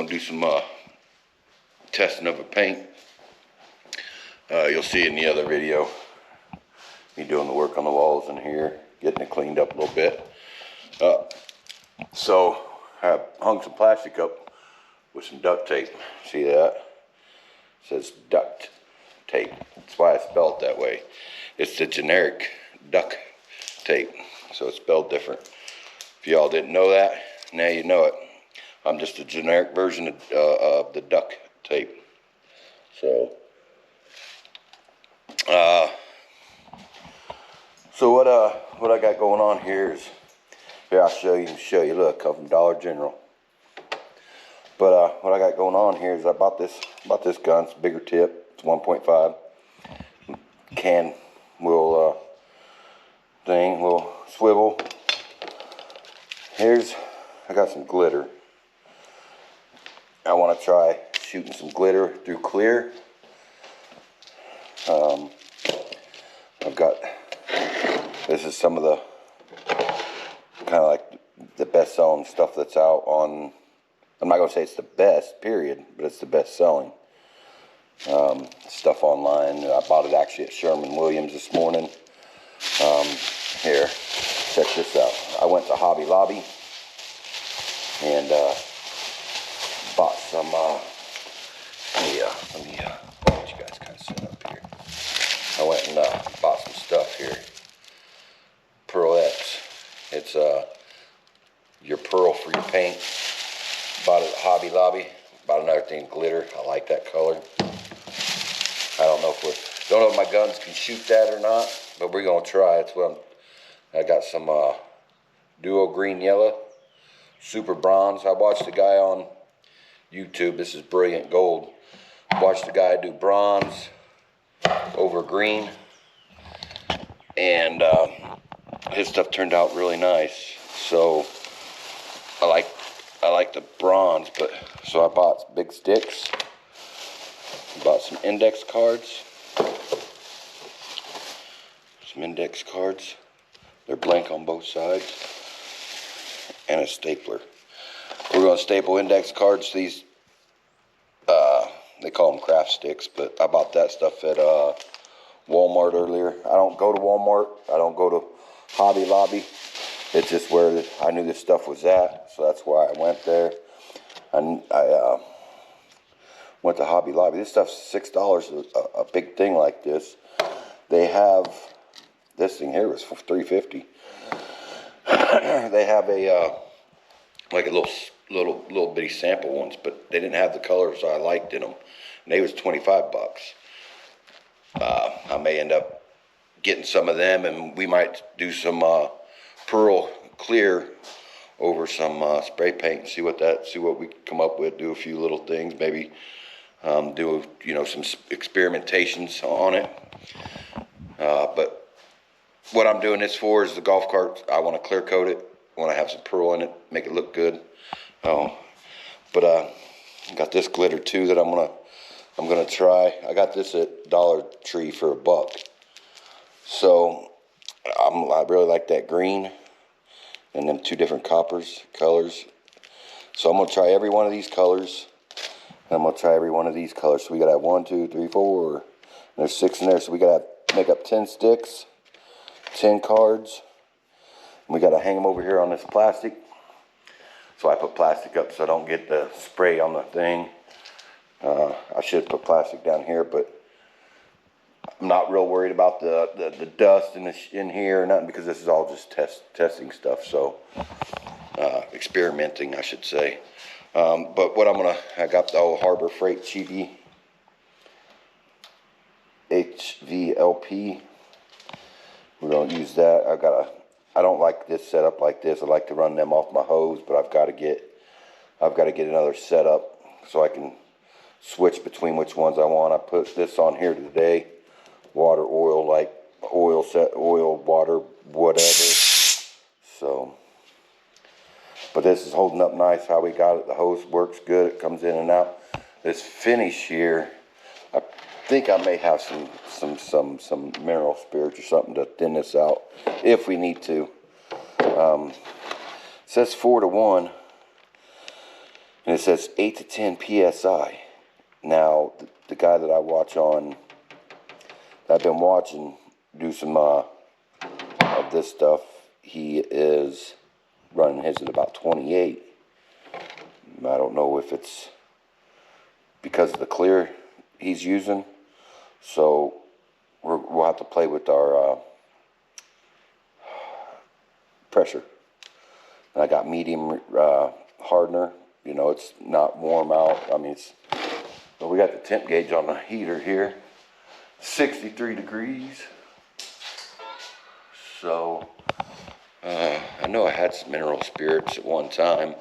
gonna do some testing of a paint. You'll see in the other video me doing the work on the walls in here, getting it cleaned up a little bit. So I hung some plastic up with some duct tape. See that? It says duct tape. That's why I spelled it that way. It's the generic duct tape, so it's spelled different. If y'all didn't know that, now you know it. I'm just a generic version of the duct tape. So, what I got going on here is, here I'll show you. Look, come from Dollar General. But what I got going on here is I bought this gun. It's a bigger tip. It's 1.5 can will swivel. I got some glitter. I want to try shooting some glitter through clear. This is some of the kind of like the best selling stuff that's out on. I'm not gonna say it's the best, period, but it's the best selling stuff online. I bought it actually at Sherman-Williams this morning. Here, check this out. I went to Hobby Lobby and bought some. Let me get you guys kind of set up here. I went and bought some stuff here. Pearl X. It's your pearl for your paint. Bought it at Hobby Lobby. Bought another thing of glitter. I like that color. I don't know if my guns can shoot that or not, but we're gonna try. It's what I got some duo green yellow, super bronze. I watched a guy on YouTube. This is Brilliant Gold. Watched a guy do bronze over green, and his stuff turned out really nice. So I like the bronze, but so I bought big sticks. Bought some index cards. They're blank on both sides, and a stapler. We're going to staple index cards. These they call them craft sticks, but I bought that stuff at Walmart earlier. I don't go to Walmart. I don't go to Hobby Lobby. It's just where I knew this stuff was at, so that's why I went there. And I went to Hobby Lobby. This stuff's $6 a big thing like this. They have this thing here was for $3.50. They have a like a little bitty sample ones, but they didn't have the colors I liked in them. And they was 25 bucks. I may end up getting some of them, and we might do some pearl clear over some spray paint and see what we come up with. Do a few little things, maybe do some experimentations on it. But what I'm doing this for is the golf cart. I want to clear coat it. I want to have some pearl in it, make it look good. But I got this glitter too that I'm gonna try. I got this at Dollar Tree for $1. So I really like that green and them two different colors. So I'm gonna try every one of these colors. And I'm gonna try every one of these colors. So we gotta have 1, 2, 3, 4. And there's 6 in there. So we gotta make up 10 sticks, 10 cards. And we gotta hang them over here on this plastic. So I put plastic up so I don't get the spray on the thing. I should put plastic down here, but I'm not real worried about the dust in here or nothing, because this is all just testing stuff. So experimenting, I should say. But what I got the old Harbor Freight Chibi HVLP. We're gonna use that. I don't like this setup like this. I like to run them off my hose, but I've got to get another setup so I can switch between which ones I want. I put this on here today. Water, oil, like oil, water, whatever. So, but this is holding up nice how we got it. The hose works good. It comes in and out. This finish here, I think I may have some mineral spirits or something to thin this out if we need to. It says 4 to 1. And it says 8 to 10 psi. Now, the guy that I watch on, I've been watching do some of this stuff, he is running his at about 28. I don't know if it's because of the clear he's using, so we'll have to play with our pressure. And I got medium hardener. You know, it's not warm out. I mean, but we got the temp gauge on the heater here, 63 degrees. So I know I had some mineral spirits at one time.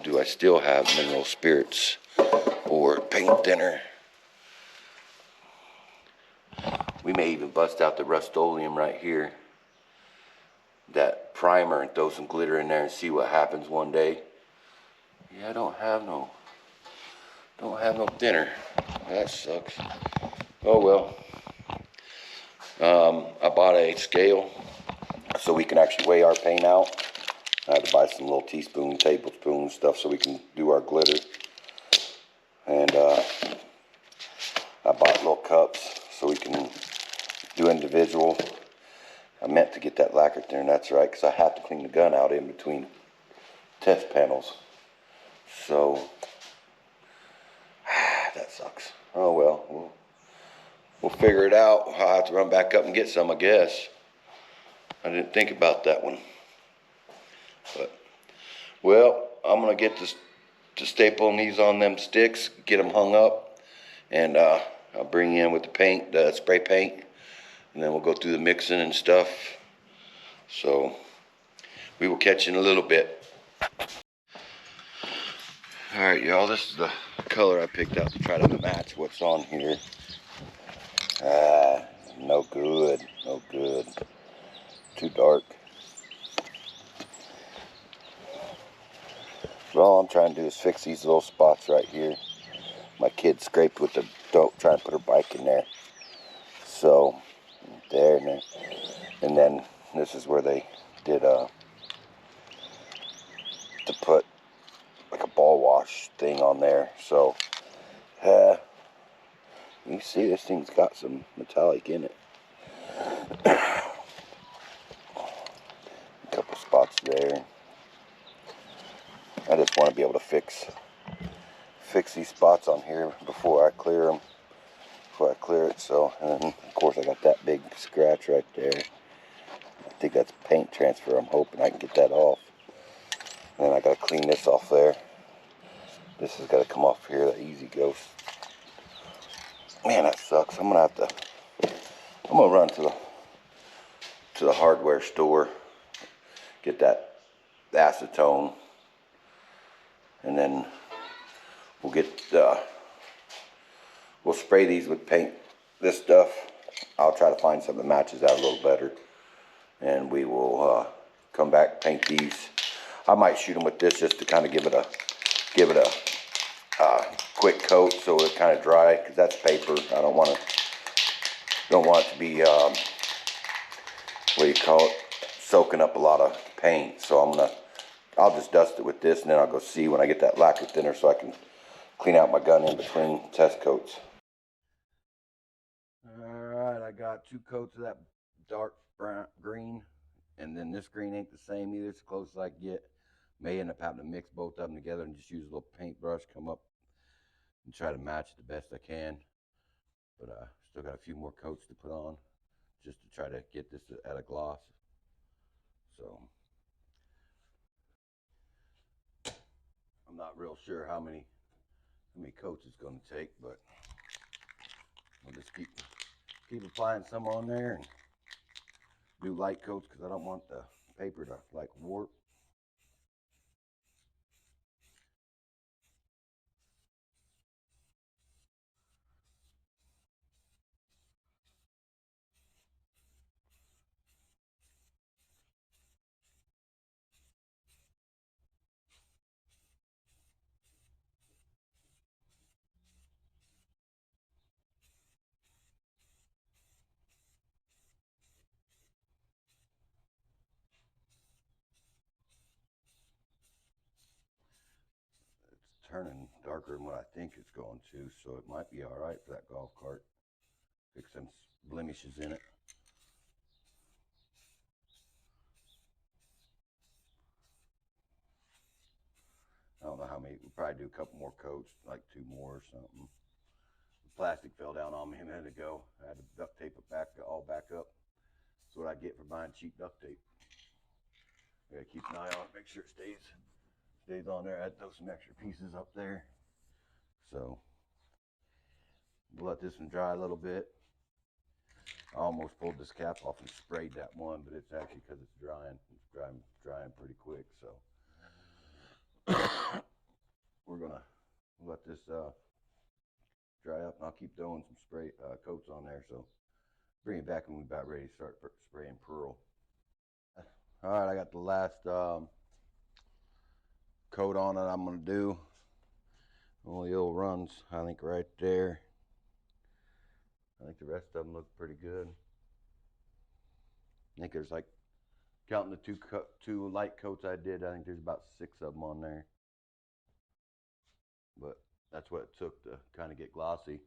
Do I still have mineral spirits or paint thinner? We may even bust out the Rust-Oleum right here, that primer, and throw some glitter in there and see what happens one day. Yeah, I don't have no thinner. That sucks. Oh well. I bought a scale so we can actually weigh our paint out. I had to buy some little teaspoon, tablespoon stuff so we can do our glitter. And I bought little cups so we can do individual. I meant to get that lacquer thinner, that's right, because I have to clean the gun out in between test panels. So, that sucks. Oh well, we'll figure it out. I'll have to run back up and get some, I guess. I didn't think about that one. But, well, I'm going to get to stapling these on them sticks, get them hung up, and I'll bring you in with the paint, the spray paint, and then we'll go through the mixing and stuff. So, we will catch you in a little bit. Alright, y'all, this is the color I picked out to try to match what's on here. No good, no good. Too dark. But all I'm trying to do is fix these little spots right here. My kid scraped with the dope trying to put her bike in there. So, there and there. And then this is where they did to put like a ball wash thing on there. So, you see this thing's got some metallic in it. A couple spots there. I just want to be able to fix these spots on here before I clear them. Before I clear it. So, and then of course I got that big scratch right there. I think that's paint transfer. I'm hoping I can get that off. And then I got to clean this off there. This has got to come off here, that EZ-GO. Man, that sucks. I'm gonna run to the hardware store, get that acetone, and then we'll spray these with paint, this stuff. I'll try to find something that matches that a little better, and we will come back, paint these. I might shoot them with this just to kind of give it a quick coat so it kind of dry, because that's paper. I don't want it to be what do you call it, soaking up a lot of paint. So I'll just dust it with this, and then I'll go see when I get that lacquer thinner so I can clean out my gun in between test coats. Alright, I got 2 coats of that dark brown green, and then this green ain't the same either. It's as close as I can get. May end up having to mix both of them together and just use a little paintbrush, come up and try to match it the best I can. But still got a few more coats to put on just to try to get this at a gloss. So I'm not real sure how many coats it's going to take, but I'll just keep applying some on there and do light coats because I don't want the paper to like warp. turning darker than what I think it's going to, so it might be all right for that golf cart. Fix some blemishes in it. I don't know how many. We'll probably do a couple more coats, like 2 more or something. The plastic fell down on me a minute ago. I had to duct tape it back, all back up. That's what I get for buying cheap duct tape. I gotta keep an eye on it, make sure it stays on there. I had to throw some extra pieces up there. So we'll let this one dry a little bit. I almost pulled this cap off and sprayed that one, but it's actually because it's drying. It's drying pretty quick. So we're gonna let this dry up, and I'll keep throwing some spray coats on there. So bring it back when we're about ready to start spraying pearl. All right, I got the last coat on it. I'm gonna do. Only little runs, I think, right there. I think the rest of them look pretty good. I think there's, like, counting the two light coats I did, I think there's about 6 of them on there. But that's what it took to kind of get glossy,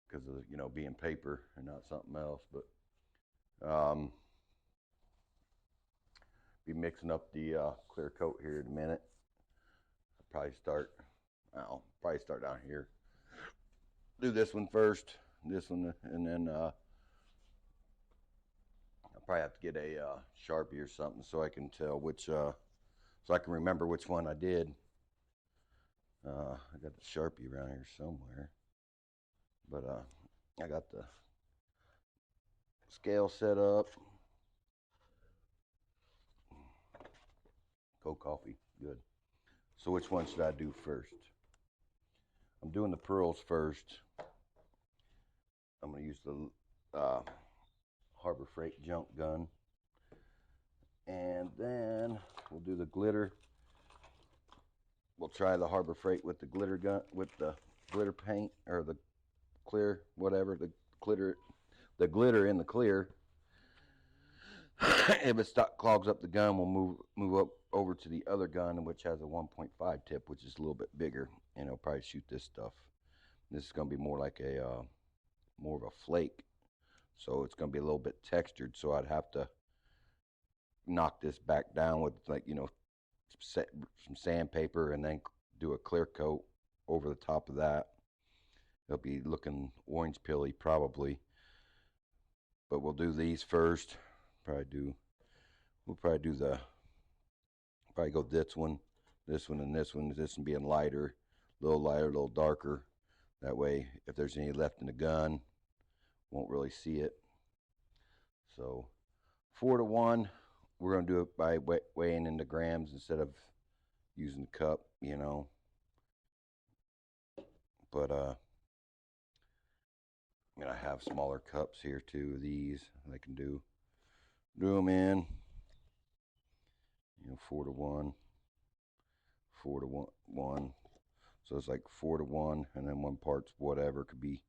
because of, you know, being paper and not something else. But be mixing up the clear coat here in a minute. I'll probably start down here. Do this one first, this one, and then I'll probably have to get a Sharpie or something so I can tell which, so I can remember which one I did. I got the Sharpie around here somewhere, but I got the scale set up. Cold coffee, good. So which one should I do first? I'm doing the pearls first. I'm going to use the Harbor Freight junk gun, and then we'll do the glitter. We'll try the Harbor Freight with the glitter gun, with the glitter paint, or the clear, whatever, the glitter in the clear. If it clogs up the gun, we'll move up over to the other gun, which has a 1.5 tip, which is a little bit bigger, and it'll probably shoot this stuff. This is going to be more like a more of a flake, so it's going to be a little bit textured. So I'd have to knock this back down with, like, you know, some sandpaper, and then do a clear coat over the top of that. It'll be looking orange pilly probably, but we'll do these first. We'll probably go this one, and this one. This one being lighter, a little darker. That way, if there's any left in the gun, won't really see it. So 4-to-1, we're going to do it by weighing in the grams instead of using the cup, you know. But I'm going to have smaller cups here too, these. I can do them in, you know, 4-to-1, 4-to-1. So it's like 4-to-1, and then 1 part's whatever. Could be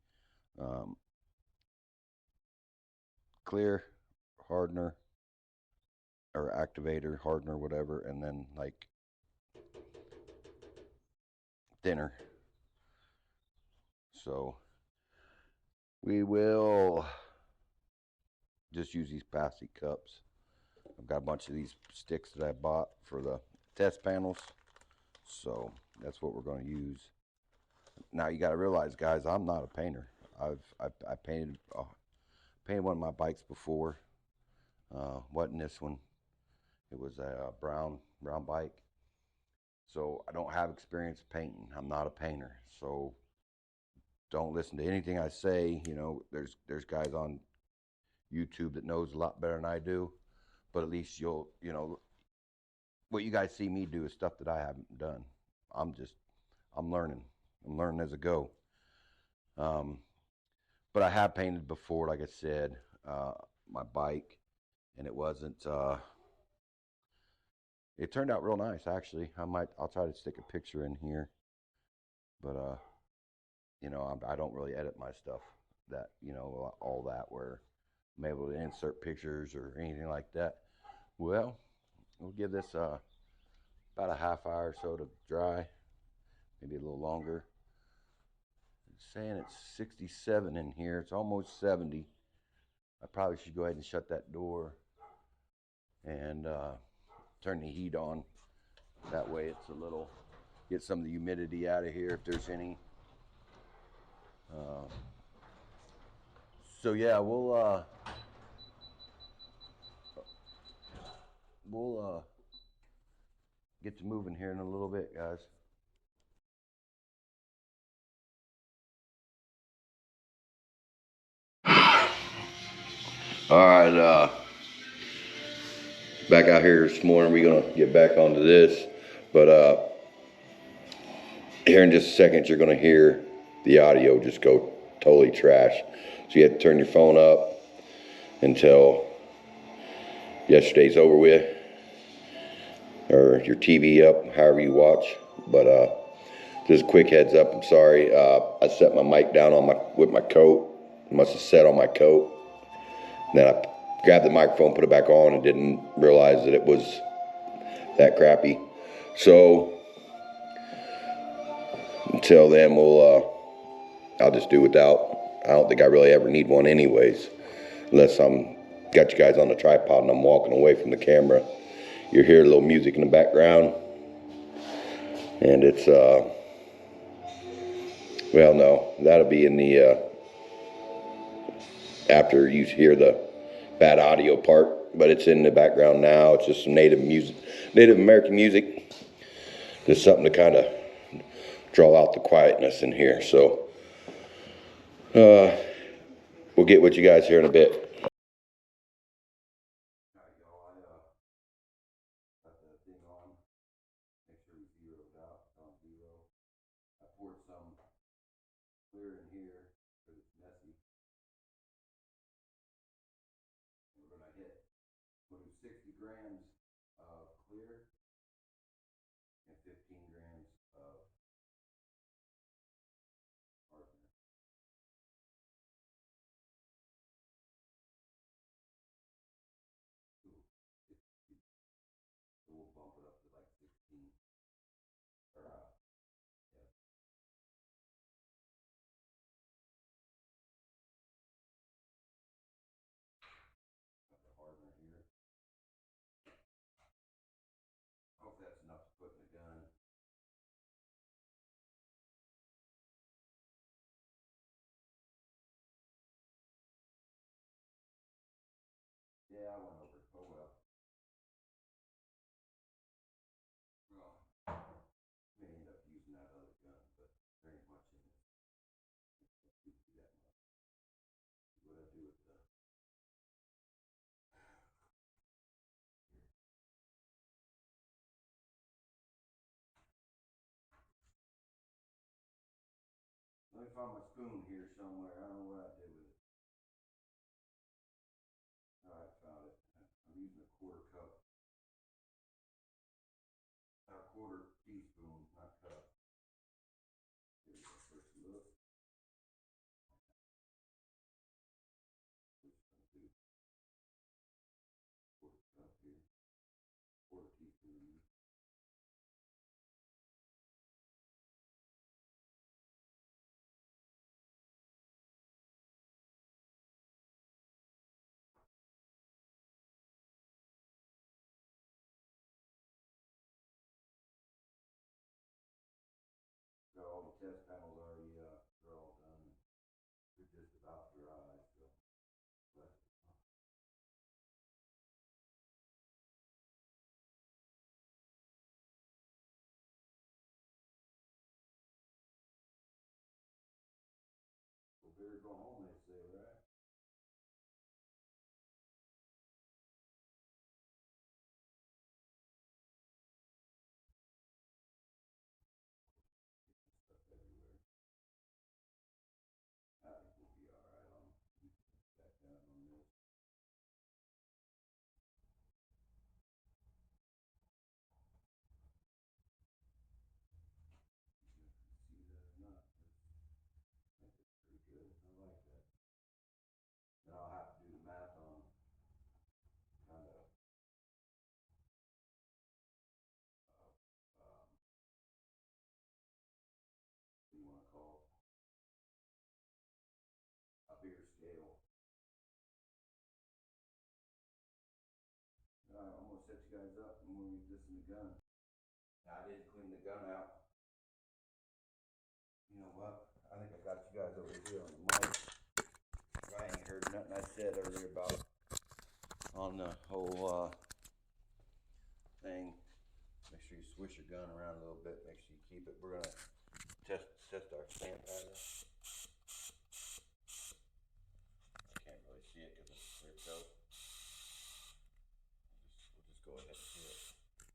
clear, hardener, or activator, hardener, whatever, and then like thinner. So we will just use these plastic cups. I've got a bunch of these sticks that I bought for the test panels, so that's what we're going to use. Now you got to realize, guys, I'm not a painter. I painted one of my bikes before. Wasn't this one? It was a brown bike. So I don't have experience painting. I'm not a painter. So don't listen to anything I say. You know, there's guys on YouTube that knows a lot better than I do. But at least you'll, you know, what you guys see me do is stuff that I haven't done. I'm learning. I'm learning as I go. But I have painted before, like I said, my bike, and it wasn't, it turned out real nice, actually. I'll try to stick a picture in here, but, you know, I don't really edit my stuff that, you know, all that, where I'm able to insert pictures or anything like that. Well, we'll give this about a half hour or so to dry, maybe a little longer. It's saying it's 67 in here. It's almost 70. I probably should go ahead and shut that door and turn the heat on. That way it's a little, get some of the humidity out of here if there's any. So yeah, we'll get to moving here in a little bit, guys. All right, back out here this morning. We're gonna get back onto this, but here in just a second, you're gonna hear the audio just go totally trash. So you have to turn your phone up until yesterday's over with, or your TV up, however you watch. But just a quick heads up. I'm sorry. I set my mic down on with my coat. It must have set on my coat. Then I grabbed the microphone, put it back on, and didn't realize that it was that crappy. So until then, I'll just do without. I don't think I really ever need one anyways, unless I'm got you guys on the tripod and I'm walking away from the camera. You hear a little music in the background, and it's well, no, that'll be in the after you hear the bad audio part, but it's in the background now. It's just some Native American music, just something to kind of draw out the quietness in here. So we'll get with you guys here in a bit. I poured some clear in here because it's messy. We're gonna we'll do 60 grams of clear and 15 grams of hardener. So we'll bump it up to like 16. Or yeah. Got the hardener here. I hope that's enough to put in the gun. Yeah, I went over. Oh well. Well, may end up using that other gun, but there ain't much in it. That much. What I do with the let me find my spoon here somewhere. I don't know what I did with it. All right, found it. I'm using a quarter cup, a quarter teaspoon, not cup. Here we go. First look. Which one do? Quarter cup here. Quarter teaspoon. Got all the test panels already. They're all done. They're just about dry. So, but go big or go home, they say, right? Stuff everywhere. I think we'll be all right on back down on this. See that or not? I think it's pretty good. I like that. you guys up and we'll leave this in the gun. Now, I didn't clean the gun out. You know what? I think I got you guys over here on the mic. I ain't heard nothing I said earlier about on the whole thing. Make sure you swish your gun around a little bit. Make sure you keep it. We're gonna test our stamp pattern. I can't really see it because it's clear coat. We'll just go ahead and do it.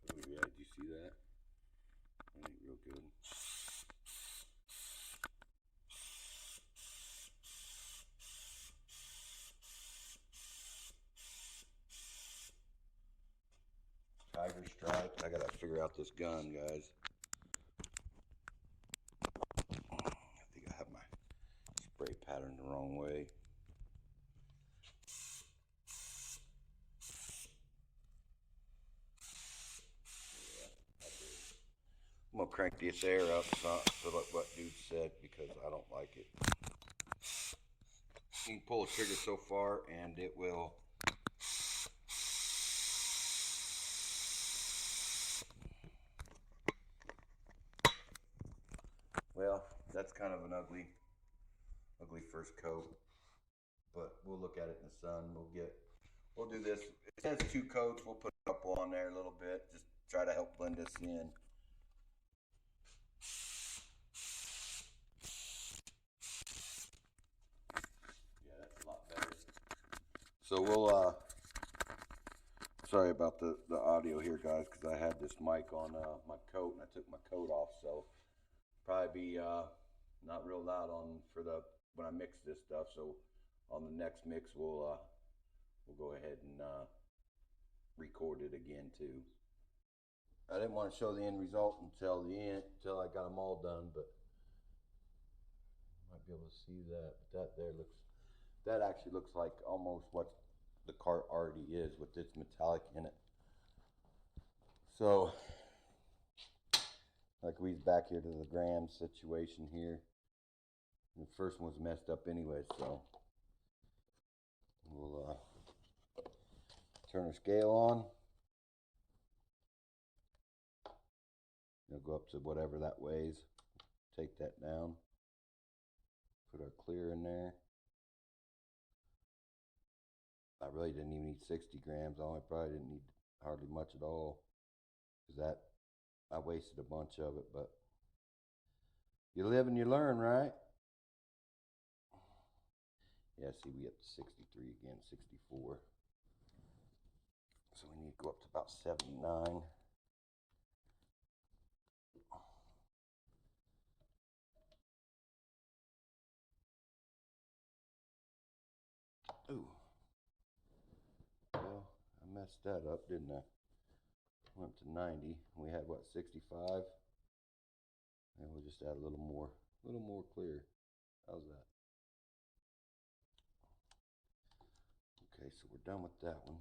Oh yeah, did you see that? That ain't real good. Tiger stripe. I gotta figure out this gun, guys. I think I have my spray pattern the wrong way. I'm gonna crank this air up so like what dude said, because I don't like it. You can pull the trigger so far and it will well, that's kind of an ugly first coat, but we'll look at it in the sun. We'll do this. It says 2 coats. We'll put a couple on there a little bit. Just try to help blend this in. Yeah, that's a lot better. So we'll sorry about the audio here, guys, because I had this mic on my coat and I took my coat off, so probably be not real loud on for the when I mix this stuff. So on the next mix we'll go ahead and record it again too. I didn't want to show the end result until I got them all done, but you might be able to see that. But that actually looks like almost what the cart already is with this metallic in it. So like we's back here to the gram situation here. And the first one's messed up anyway, so we'll turn our scale on. It'll go up to whatever that weighs. Take that down. Put our clear in there. I really didn't even need 60 grams. I probably didn't need hardly much at all, because I wasted a bunch of it, but you live and you learn, right? Yeah, see, we get to 63 again, 64. So we need to go up to about 79. Ooh. Well, I messed that up, didn't I? Went up to 90. We had what, 65? And we'll just add a little more clear. How's that? Okay, so we're done with that one.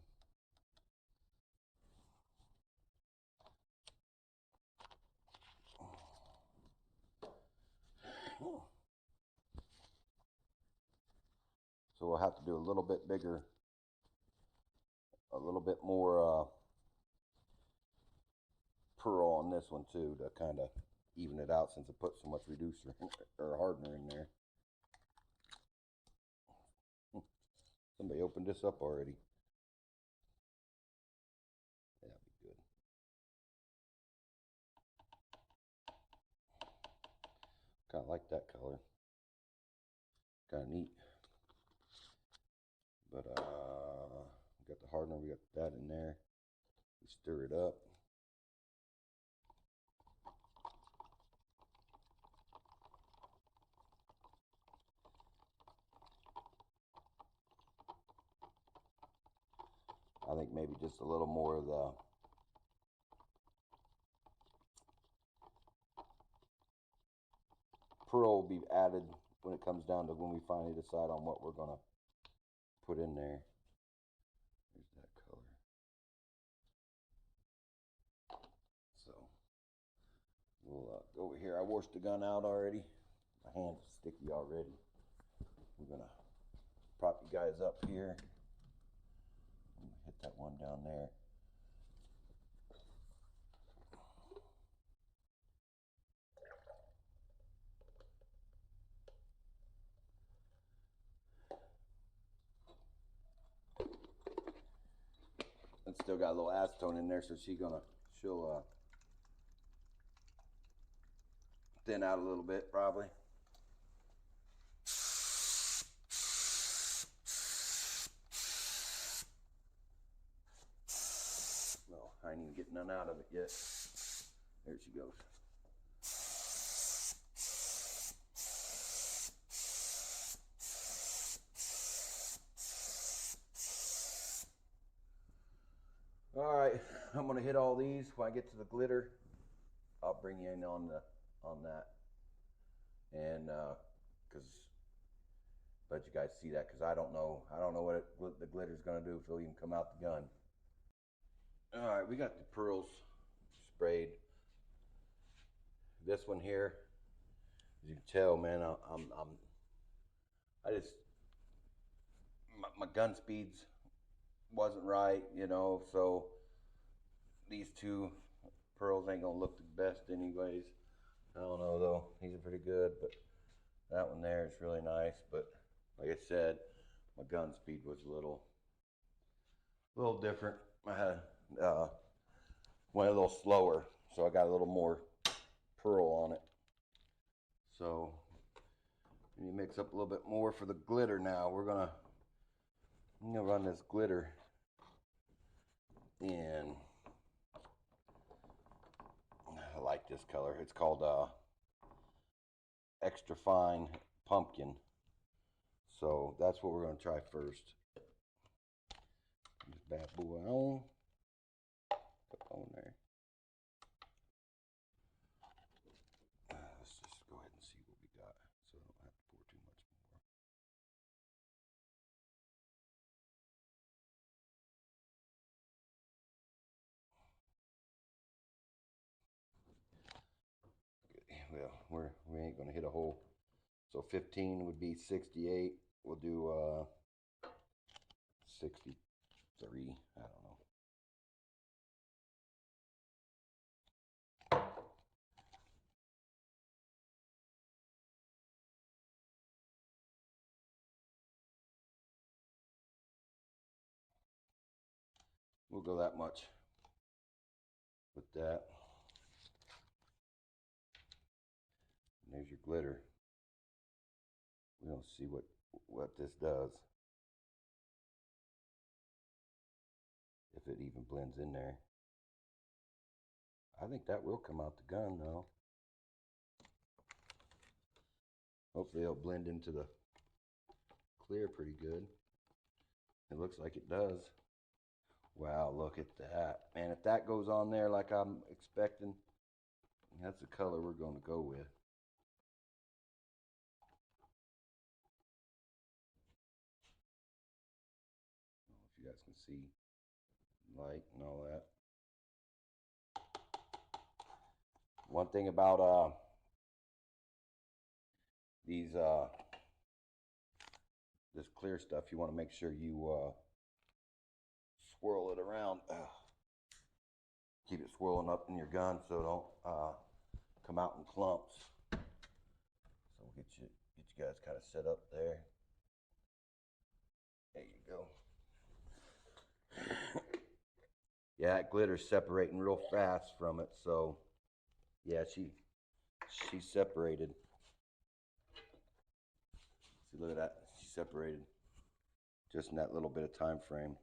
So we'll have to do a little bit bigger, a little bit more pearl on this one too, to kind of even it out, since I put so much reducer or hardener in there. Somebody opened this up already. That'd be good. Kind of like that color. Kind of neat. But we got the hardener, we got that in there. We stir it up. I think maybe just a little more of the pearl will be added when it comes down to when we finally decide on what we're gonna put in there. Here's that color. So we'll go over here. I washed the gun out already. My hands are sticky already. We're gonna prop you guys up here. Hit that one down there. still got a little acetone in there, so she'll thin out a little bit probably. No, I ain't even getting none out of it yet. There she goes. All right, I'm gonna hit all these. When I get to the glitter, I'll bring you in on that, and let you guys see that, because I don't know what the glitter's gonna do, if it'll even come out the gun. All right, we got the pearls sprayed. This one here, as you can tell, man, my gun speeds wasn't right, you know, so these two pearls ain't gonna look the best anyways. I don't know though, these are pretty good, but that one there is really nice. But like I said, my gun speed was a little different. I had went a little slower, so I got a little more pearl on it. So you mix up a little bit more for the glitter. Now I'm gonna run this glitter in. I like this color. It's called extra fine pumpkin. So that's what we're gonna try first. This bad boy on. Up on there. Let's just go ahead and see what we got, so I don't have to pour too much more. Well, we ain't gonna hit a hole. So 15 would be 68. We'll do 63. I don't know. We'll go that much with that. And there's your glitter. We're gonna see what this does. If it even blends in there. I think that will come out the gun though. Hopefully it'll blend into the clear pretty good. It looks like it does. Wow, look at that. Man, if that goes on there like I'm expecting, that's the color we're going to go with. I don't know if you guys can see light and all that. One thing about these this clear stuff, you want to make sure you swirl it around. Keep it swirling up in your gun so it don't come out in clumps. So we'll get you guys kind of set up there. There you go. Yeah, that glitter's separating real fast from it, so yeah, she's separated. See, look at that. She separated just in that little bit of time frame.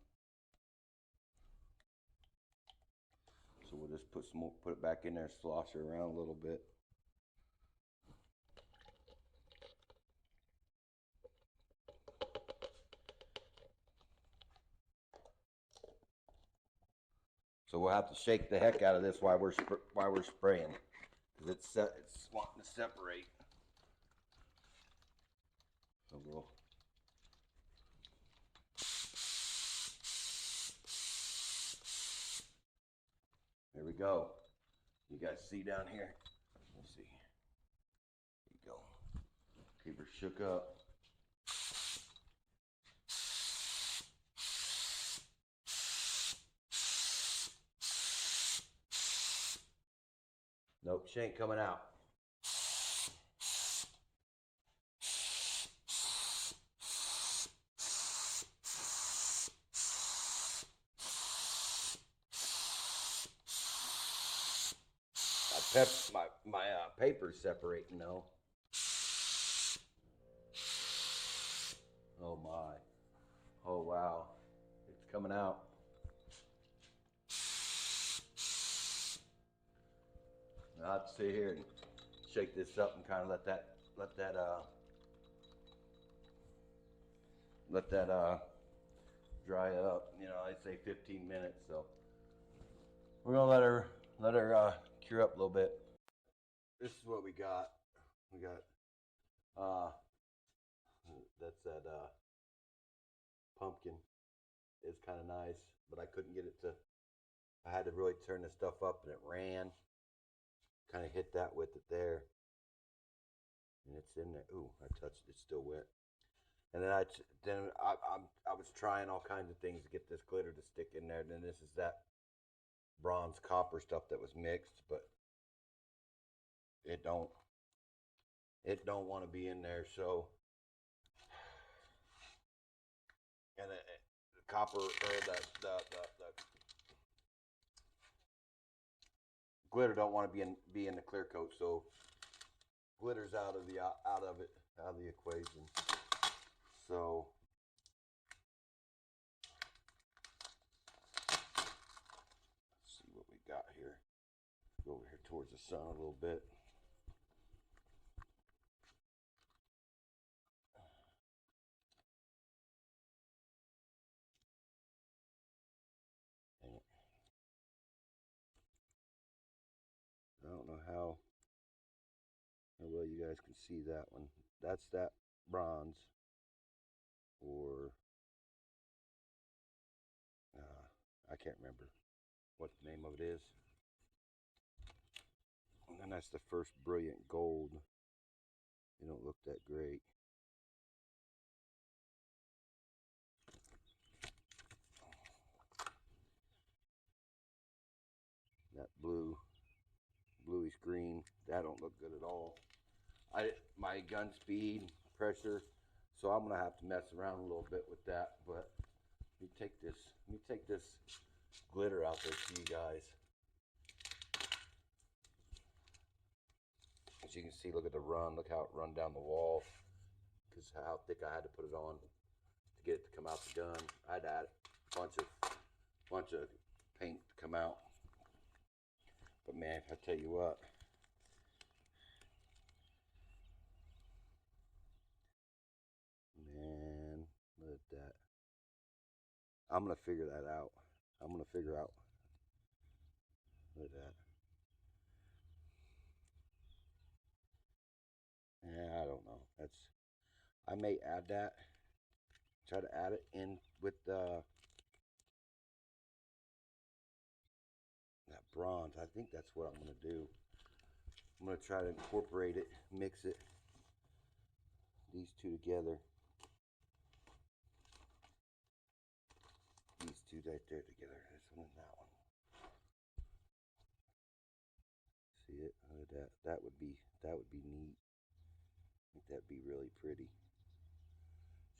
So we'll just put it back in there, slosh her around a little bit. So we'll have to shake the heck out of this while we're spraying, because it's wanting to separate. So we'll. There we go. You guys see down here? Let's see. There you go. Keep her shook up. Nope, she ain't coming out. my paper's separating though. Oh my. Oh wow. It's coming out. I'll have to sit here and shake this up and kind of let that dry up. You know, I say 15 minutes, so we're gonna let her cure up a little bit. This is what we got. We got that's that pumpkin. It's kind of nice, but I couldn't get it to. I had to really turn the stuff up, and it ran. Kind of hit that with it there, and it's in there. Ooh, I touched it. It's still wet. And then I was trying all kinds of things to get this glitter to stick in there. Then this is that bronze copper stuff that was mixed, but it don't want to be in there. So, and the copper or the glitter don't want to be in the clear coat. So glitter's out of the equation. So let's see what we got here. Go over here towards the sun a little bit. Dang it. I don't know how well you guys can see that one. That's that bronze, or I can't remember what the name of it is. And then that's the first brilliant gold. They don't look that great. That bluish green, that don't look good at all. My gun speed, pressure, so I'm gonna have to mess around a little bit with that. But let me take this glitter out there to you guys. As you can see, look at the run. Look how it run down the wall. Because how thick I had to put it on to get it to come out the gun. I had to add a bunch of paint to come out. But man, I tell you what, man, look at that. I'm gonna figure that out. I'm gonna figure out. Look at that. Yeah, I don't know. I may add that. Try to add it in with that bronze. I think that's what I'm gonna do. I'm gonna try to incorporate it, mix it, these two together. These two right there together. This one and that one. See it? Look at that. That would be neat. I think that'd be really pretty.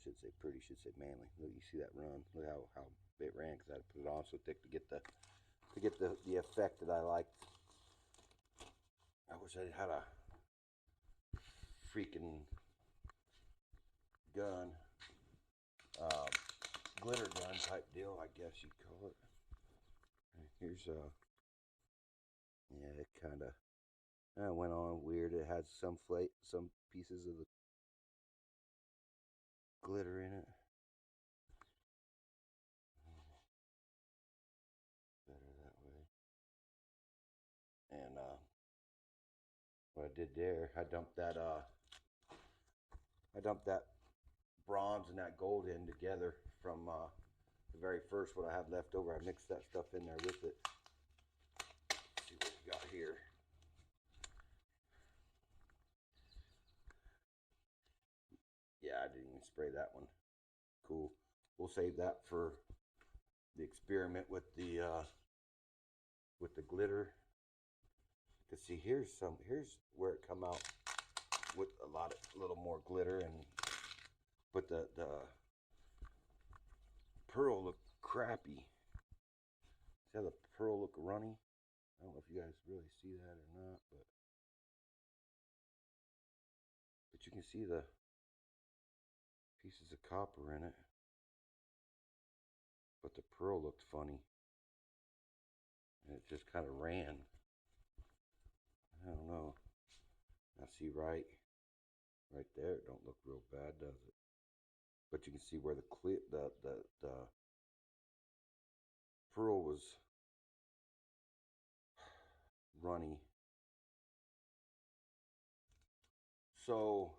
Should say pretty, should say manly. Look, you see that run? Look how it ran because I had to put it on so thick to get the effect that I liked. I wish I had a freaking gun, glitter gun type deal, I guess you'd call it. Here's yeah, it kind of went on weird. It has some pieces of the glitter in it. Better that way. And what I did there, I dumped that bronze and that gold in together from the very first what I had left over. I mixed that stuff in there with it. Let's see what we got here. Yeah, I didn't even spray that one. Cool. We'll save that for the experiment with the glitter. Cause see, here's where it come out with a little more glitter, and but the pearl look crappy. See how the pearl look runny? I don't know if you guys really see that or not, but you can see the pieces of copper in it. But the pearl looked funny. And it just kind of ran. I don't know. Now see right there, it don't look real bad, does it? But you can see where the pearl was runny. So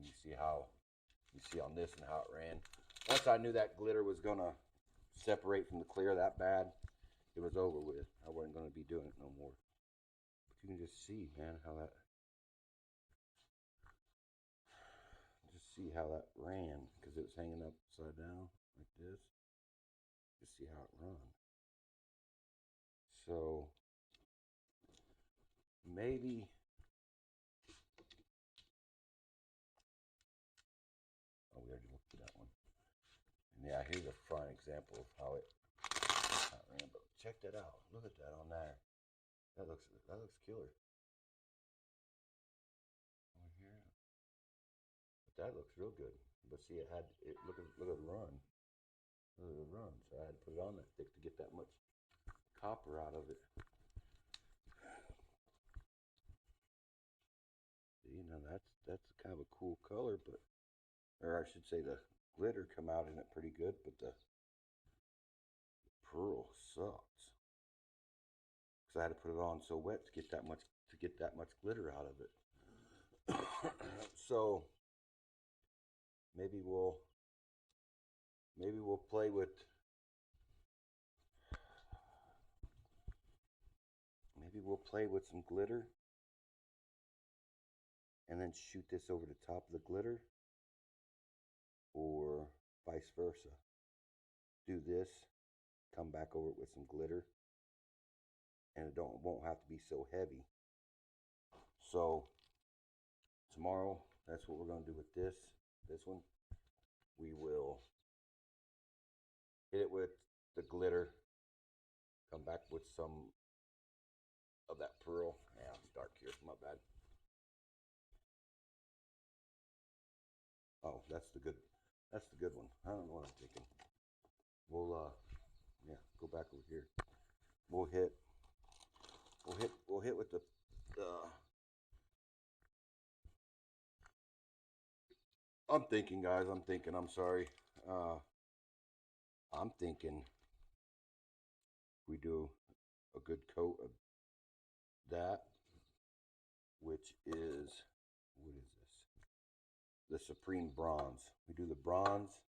you see on this and how it ran. Once I knew that glitter was gonna separate from the clear that bad, it was over with. I wasn't gonna be doing it no more. But you can just see, man, how that ran, because it was hanging upside down like this. Just see how it run. So maybe we already looked at that one. And yeah, here's a fine example of how it ran. But check that out. Look at that on there. That looks killer. Over here. But that looks real good. But see, look at the run. Look at the run. So I had to put it on that thick to get that much copper out of it. See, now that's kind of a cool color, but, or I should say the glitter come out in it pretty good, but the pearl sucks. Because I had to put it on so wet to get that much glitter out of it. So maybe we'll play with some glitter and then shoot this over the top of the glitter, or vice versa. Do this, come back over it with some glitter, and it won't have to be so heavy. So tomorrow, that's what we're going to do with this one. We will hit it with the glitter, come back with some of that pearl. Yeah, it's dark here, my bad. Oh, that's the good one. I don't know what I'm thinking. We'll yeah, go back over here. We'll hit with the I'm thinking, guys, I'm sorry. I'm thinking we do a good coat of that, which is, what is this? The Supreme Bronze. We do the bronze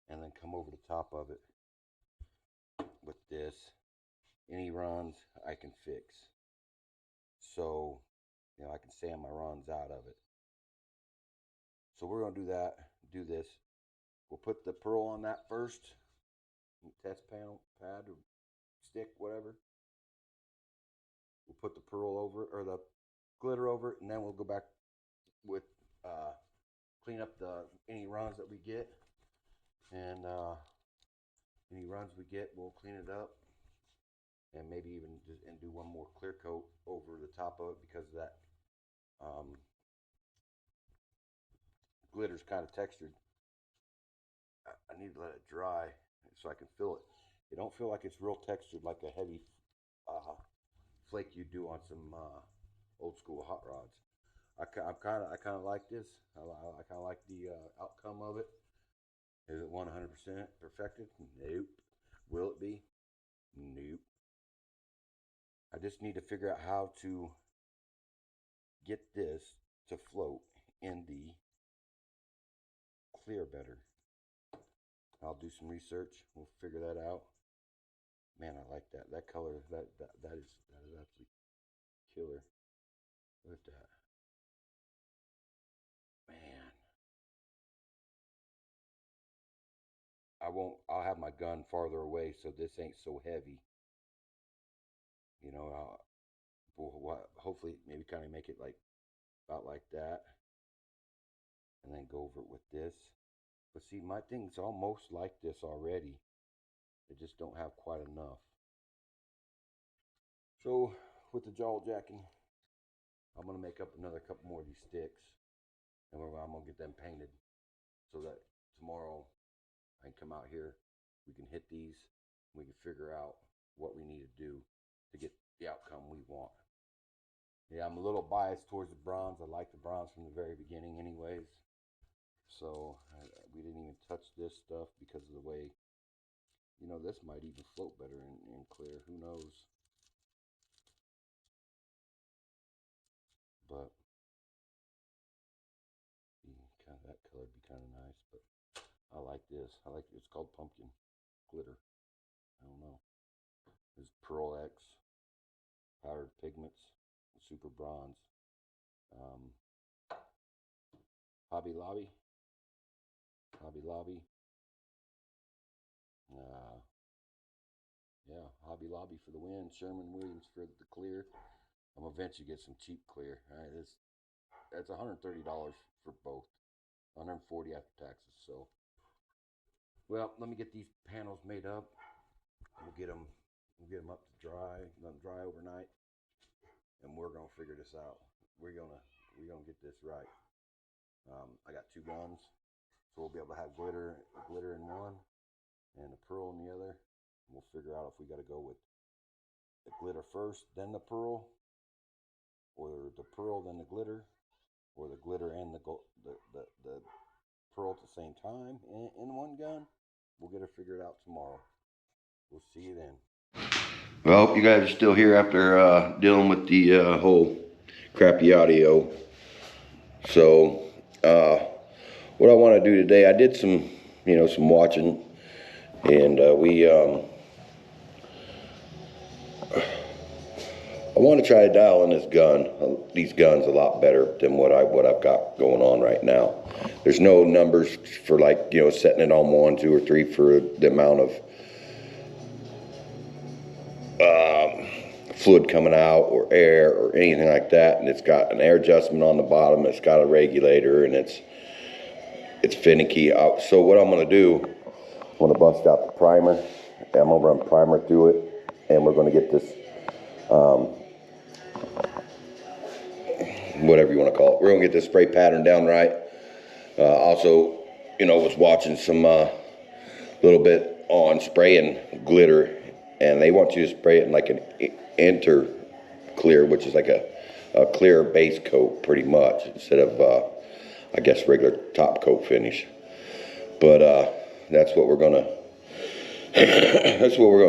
and then come over the top of it with this. Any runs I can fix. So, I can sand my runs out of it. So we're going to do that, do this. We'll put the pearl on that first. Test panel, pad, or stick, whatever. We'll put the pearl over, or the glitter over it, and then we'll go back with, clean up any runs that we get. And any runs we get, we'll clean it up. And maybe even do one more clear coat over the top of it, because that glitter's kind of textured. I need to let it dry so I can feel it. It don't feel like it's real textured like a heavy flake you do on some old school hot rods. I kind of like this. I kind of like the outcome of it. Is it 100% perfected? Nope. Will it be? Nope. I just need to figure out how to get this to float in the clear better. I'll do some research. We'll figure that out. Man, I like that. That color, that is absolutely killer. Look at that. Man. I'll have my gun farther away so this ain't so heavy. We'll hopefully maybe kind of make it like about like that. And then go over it with this. But see, my thing's almost like this already. They just don't have quite enough. So with the jaw jacking, I'm gonna make up another couple more of these sticks, and I'm gonna get them painted so that tomorrow I can come out here, we can hit these, and we can figure out what we need to do to get the outcome we want. Yeah, I'm a little biased towards the bronze. I like the bronze from the very beginning anyways. So we didn't even touch this stuff because of the way, you know, this might even float better in clear. Who knows? But kind of that color would be kind of nice. But I like this. I like it. It's called pumpkin glitter. I don't know. This Pearl X powdered pigments, super bronze. Hobby Lobby. Yeah, Hobby Lobby for the win. Sherman Williams for the clear. I'm gonna eventually get some cheap clear. All right, that's $130 for both, $140 after taxes. So, well, let me get these panels made up. We'll get them up to dry, let them dry overnight, and we're gonna figure this out. We're gonna get this right. I got two guns, so we'll be able to have glitter in one and the pearl in the other. We'll figure out if we got to go with the glitter first, then the pearl, or the pearl then the glitter, or the glitter and the pearl at the same time in one gun. We'll get it figured out tomorrow. We'll see you then. Well, I hope you guys are still here after dealing with the whole crappy audio. So, what I want to do today, I did some watching, and I want to try to dial in these guns a lot better than what I've got going on right now. There's no numbers for, like, setting it on 1, 2, or 3 for the amount of fluid coming out or air or anything like that. And it's got an air adjustment on the bottom. It's got a regulator, and it's finicky. So what I'm going to do, I'm going to bust out the primer. And I'm going to run primer through it, and we're going to get this whatever you want to call it. We're going to get this spray pattern down right. Also, was watching some little bit on spraying glitter, and they want you to spray it in like an inter clear, which is like a clear base coat pretty much, instead of I guess regular top coat finish. But that's what we're gonna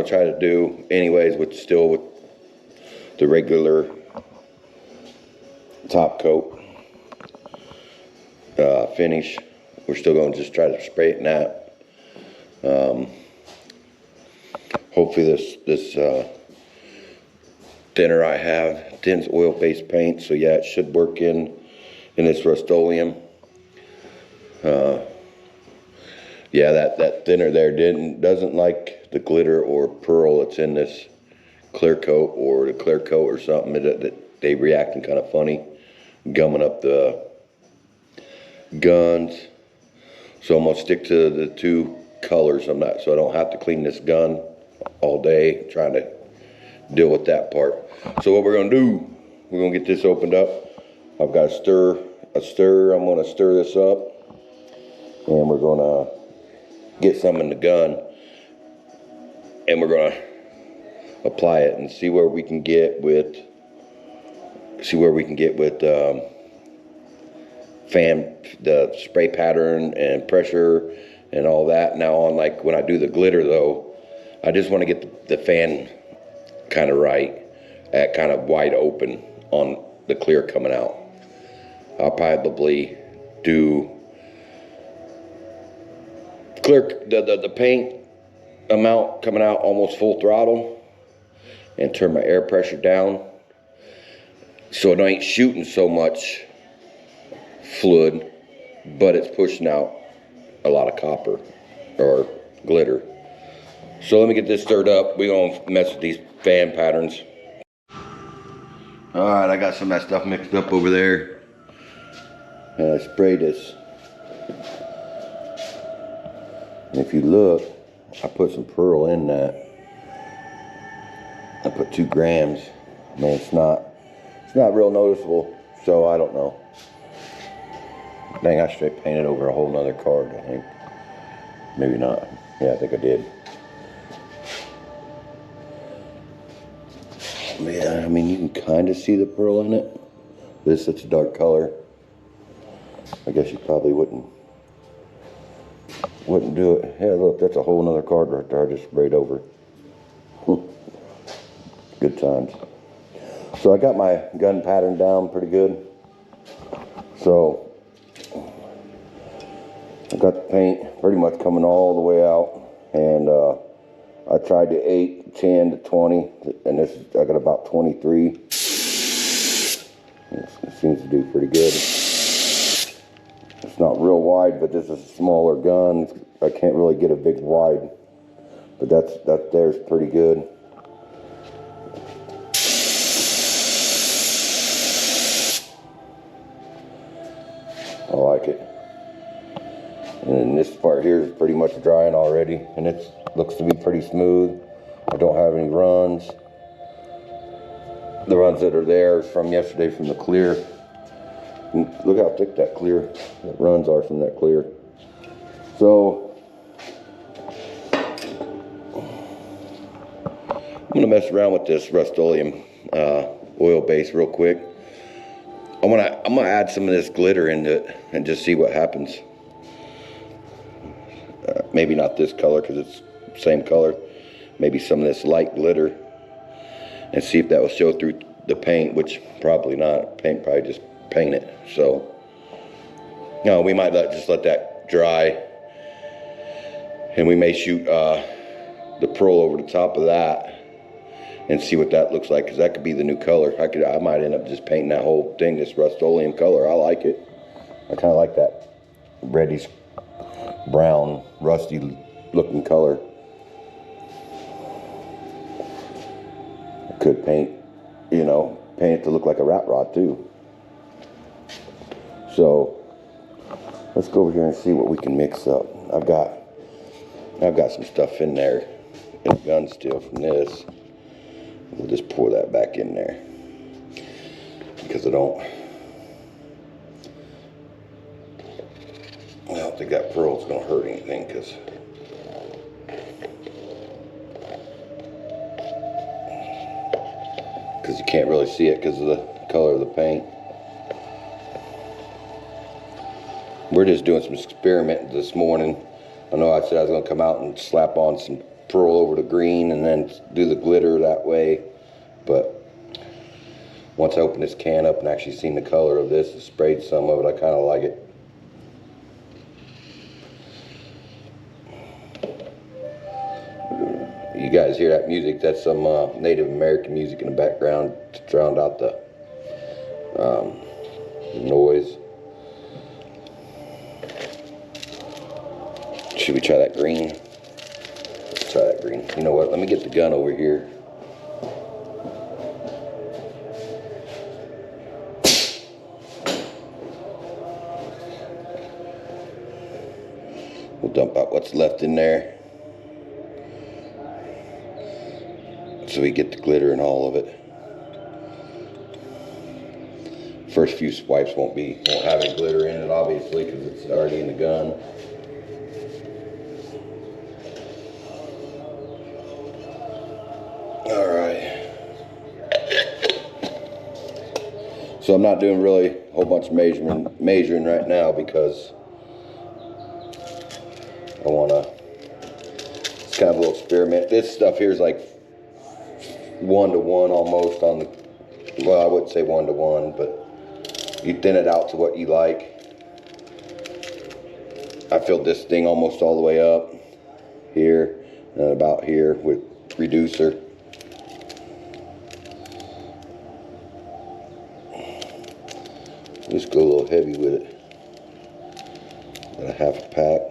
try to do anyways, with the regular top coat finish. We're still going to just try to spray it in that. Hopefully this thinner I have, thin's oil-based paint, so yeah, it should work in this Rust-Oleum. Yeah, that thinner there doesn't like the glitter or pearl that's in this clear coat, or the clear coat or something. That they reacting kind of funny, gumming up the guns. So I'm gonna stick to the two colors. So I don't have to clean this gun all day trying to deal with that part. So what we're gonna do, we're gonna get this opened up. I've got a stir. I'm gonna stir this up, and we're gonna get some in the gun, and we're gonna apply it and see where we can get with the spray pattern and pressure and all that. Now, on, like, when I do the glitter though, I just want to get the fan kind of right, at kind of wide open on the clear coming out. I'll probably do clear the paint amount coming out almost full throttle, and turn my air pressure down so it ain't shooting so much fluid, but it's pushing out a lot of copper or glitter. So let me get this stirred up. We're gonna mess with these fan patterns. All right, I got some of that stuff mixed up over there, and I sprayed this. And if you look, I put some pearl in that. I put 2 grams. I mean, it's not real noticeable, so I don't know. Dang, I straight painted over a whole nother card, I think. Maybe not. Yeah, I think I did. Yeah, I mean, you can kind of see the pearl in it. But it's such a dark color. I guess you probably wouldn't do it. Yeah, look, that's a whole nother card right there I just sprayed over. Good times. So I got my gun pattern down pretty good. So I got the paint pretty much coming all the way out, and I tried to 8, 10 to 20, and I got about 23. It seems to do pretty good. It's not real wide, but this is a smaller gun. I can't really get a big wide, but that there's pretty good. I like it. And this part here is pretty much drying already, and it looks to be pretty smooth. I don't have any runs. The runs that are there from yesterday from the clear. And look how thick that runs are from that clear. So I'm gonna mess around with this Rust-Oleum oil base real quick. I'm gonna add some of this glitter into it and just see what happens. Maybe not this color because it's the same color. Maybe some of this light glitter, and see if that will show through the paint, which probably not. Paint probably just paint it. So no, we might just let that dry, and we may shoot the pearl over the top of that and see what that looks like, because that could be the new color. I might end up just painting that whole thing this Rust-Oleum color. I like it. I kind of like that reddish brown rusty looking color. I could paint it to look like a rat rod too. So let's go over here and see what we can mix up. I've got some stuff in there in the gun still from this. We'll just pour that back in there, because I don't think that pearl's gonna hurt anything, because you can't really see it because of the color of the paint. We're just doing some experimenting this morning. I know I said I was gonna come out and slap on some pearl over the green and then do the glitter that way, but once I opened this can up and actually seen the color of this and sprayed some of it, I kind of like it. You guys hear that music? That's some Native American music in the background to drown out the noise. Should we try that green? Let's try that green. You know what? Let me get the gun over here. We'll dump out what's left in there, so we get the glitter and all of it. First few swipes won't have any glitter in it, obviously, because it's already in the gun. All right. So I'm not doing really a whole bunch of measuring right now, because I want to. It's kind of a little experiment. This stuff here is like 1-to-1 almost on the. Well, I wouldn't say 1-to-1, but you thin it out to what you like. I filled this thing almost all the way up here and about here with reducer. Just go a little heavy with it. Got a half a pack.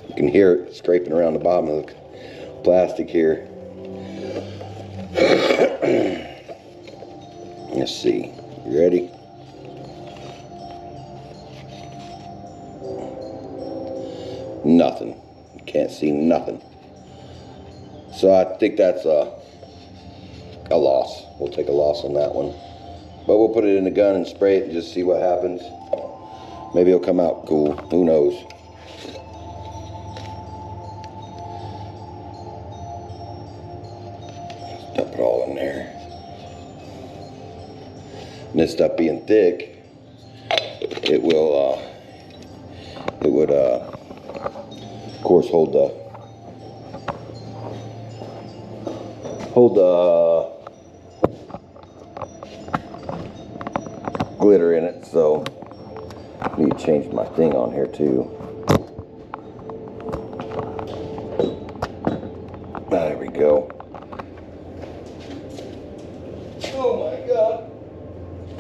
You can hear it scraping around the bottom of the plastic here. Let's see. You ready? can't see nothing. So I think that's a loss. We'll take a loss on that one. But we'll put it in the gun and spray it and just see what happens. Maybe it'll come out cool. Who knows? Just dump it all in there. And this stuff being thick, it will, it would, of course, hold the glitter in it. So I need to change my thing on here too. There we go. Oh my God.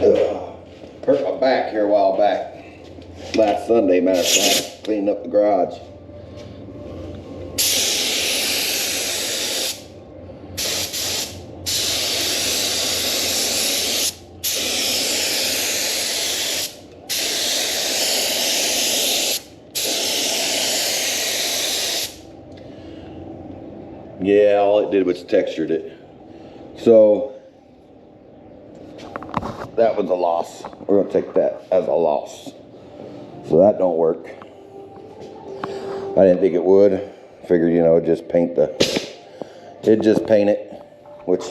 Ugh. Hurt my back here a while back. Last Sunday, matter of fact, cleaning up the garage. Yeah, all it did was textured it. So that was a loss. We're gonna take that as a loss. So that don't work. I didn't think it would. Figured, you know, just paint it'd just paint it, which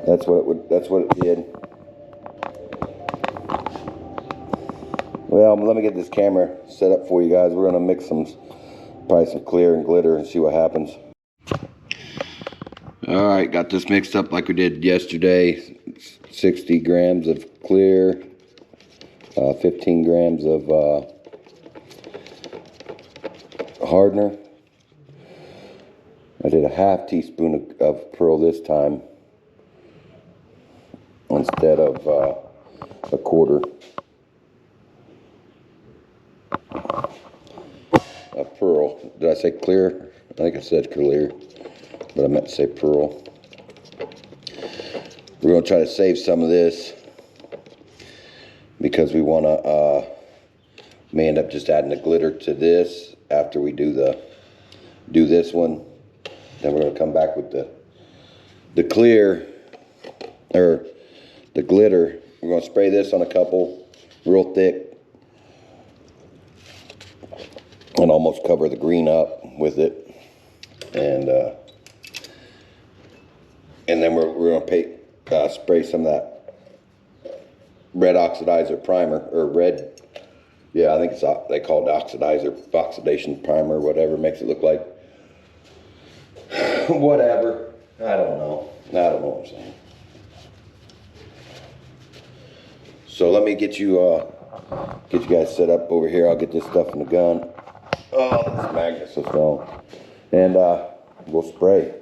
that's what it did. Well, let me get this camera set up for you guys. We're gonna mix probably some clear and glitter and see what happens. All right, got this mixed up like we did yesterday. 60 grams of clear, 15 grams of hardener. I did a half teaspoon of pearl this time instead of a quarter of pearl. Did I say clear? I think I said clear, but I meant to say pearl. We're going to try to save some of this because we want to may end up just adding the glitter to this after we do this one. Then we're going to come back with the clear, or the glitter. We're going to spray this on a couple real thick and almost cover the green up with it. And then we're going to spray some of that red oxidizer primer, or red, yeah, I think they call it oxidation primer, whatever, makes it look like whatever. I don't know what I'm saying. So let me get you guys set up over here. I'll get this stuff in the gun. Oh, this magnet's so strong. And we'll spray.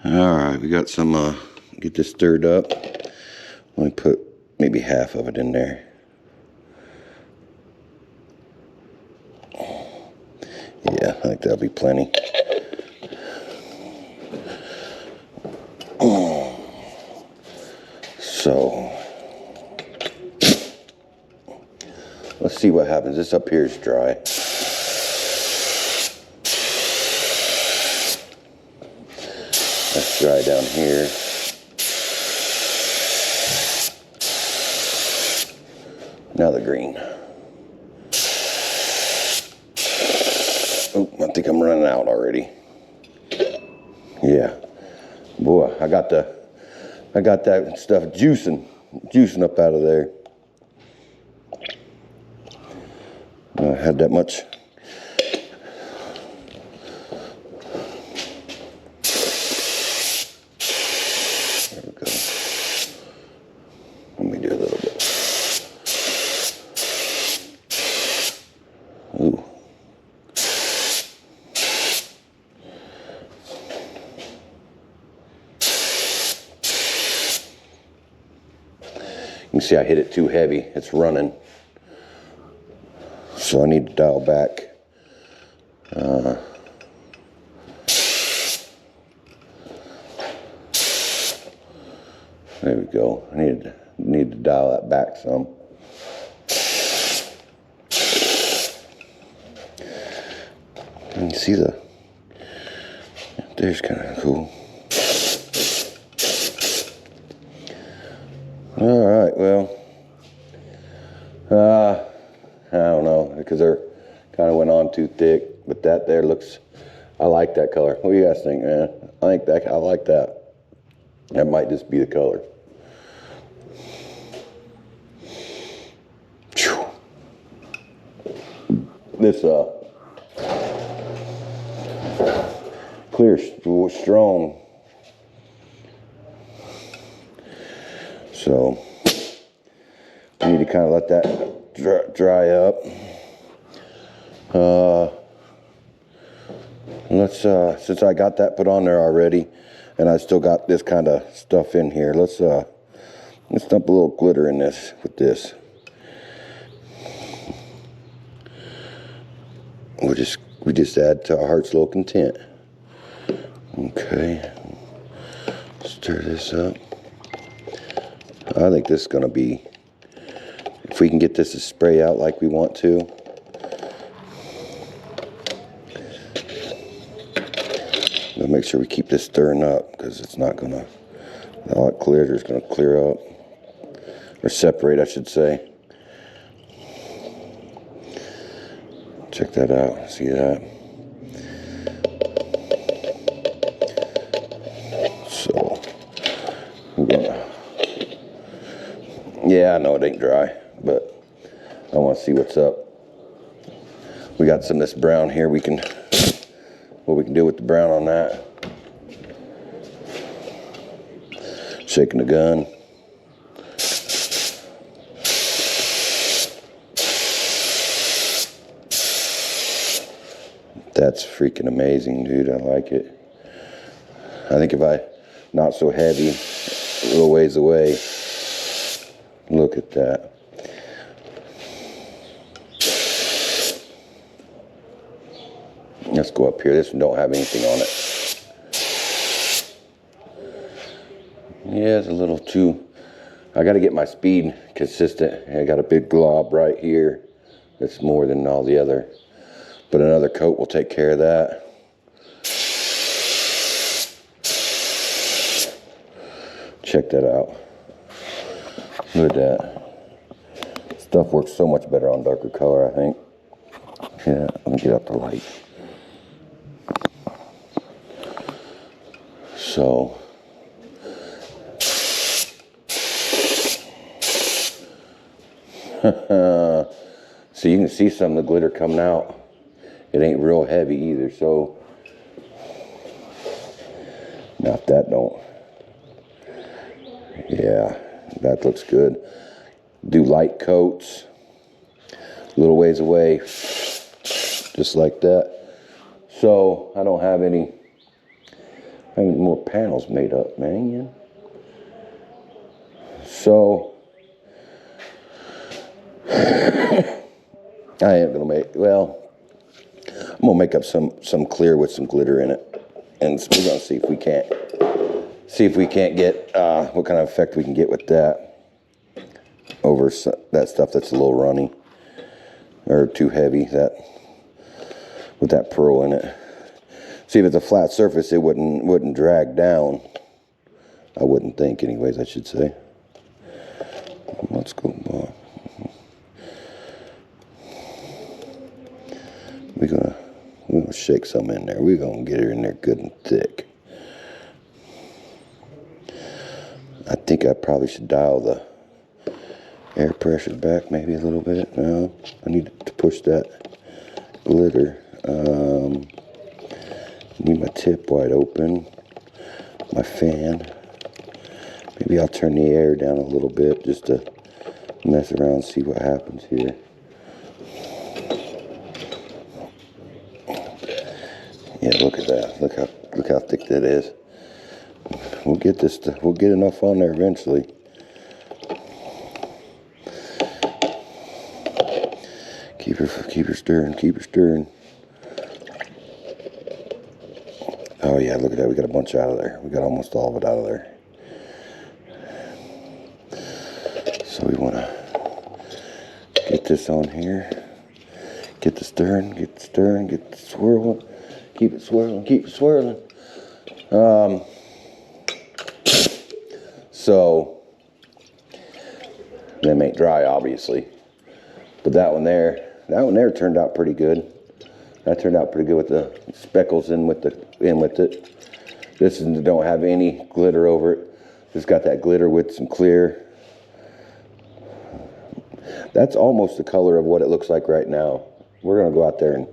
All right, we got some, get this stirred up. Let me put maybe half of it in there. Yeah, I think that'll be plenty. So, let's see what happens. This up here is dry. That's dry down here. Now the green. Oh, I think I'm running out already. Yeah. Boy, I got that stuff juicing up out of there. I had that much. There we go. Let me do a little bit. Ooh. You can see I hit it too heavy. It's running. So I need to dial back. There we go. I need to dial that back some. And you see there's kind of cool. All right, well, I don't know, because they're kind of went on too thick, but that there looks, I like that color. What do you guys think, man? I like that. That might just be the color. This clear, strong. So I need to kind of let that dry up. Let's since I got that put on there already, and I still got this kind of stuff in here, let's dump a little glitter in this with this. We just add to our heart's little content. Okay, stir this up. I think this is gonna be, if we can get this to spray out like we want to. We'll make sure we keep this stirring up, because it's not gonna, all it clears is gonna clear up, or separate, I should say. Check that out, see that? So, we're gonna, yeah, I know it ain't dry, but I want to see what's up. We got some of this brown here, what we can do with the brown on that. Shaking the gun. That's freaking amazing, dude. I like it. I think if I, not so heavy, a little ways away. Look at that. Let's go up here. This one don't have anything on it. Yeah, it's a little too, I got to get my speed consistent. I got a big glob right here. That's more than all the other. But another coat will take care of that. Check that out. Look at that. Stuff works so much better on darker color, I think. Yeah, let me get out the light. So, so you can see some of the glitter coming out. It ain't real heavy either, so now if that don't, yeah, that looks good. Do light coats, a little ways away, just like that. So I don't have any more panels made up, man. So I am gonna make, well, I'm gonna make up some clear with some glitter in it, and we're gonna see if we can't get what kind of effect we can get with that over that stuff that's a little runny or too heavy, that with that pearl in it. See, if it's a flat surface, it wouldn't drag down. I wouldn't think, anyways, I should say. Let's go. We're gonna shake some in there. We're gonna get her in there good and thick. I think I probably should dial the air pressure back maybe a little bit. No, I need to push that glitter. Need my tip wide open. My fan. Maybe I'll turn the air down a little bit just to mess around and see what happens here. Yeah, look at that. Look how thick that is. We'll get this. We'll get enough on there eventually. Keep her stirring. Keep her stirring. Oh yeah, look at that. We got a bunch out of there. We got almost all of it out of there. So we want to get this on here. Get this stirring, get stirring, get swirling, keep it swirling, keep it swirling. So them ain't dry, obviously, but that one there turned out pretty good. That turned out pretty good with the speckles in with it. This don't have any glitter over it. Just got that glitter with some clear. That's almost the color of what it looks like right now. We're gonna go out there and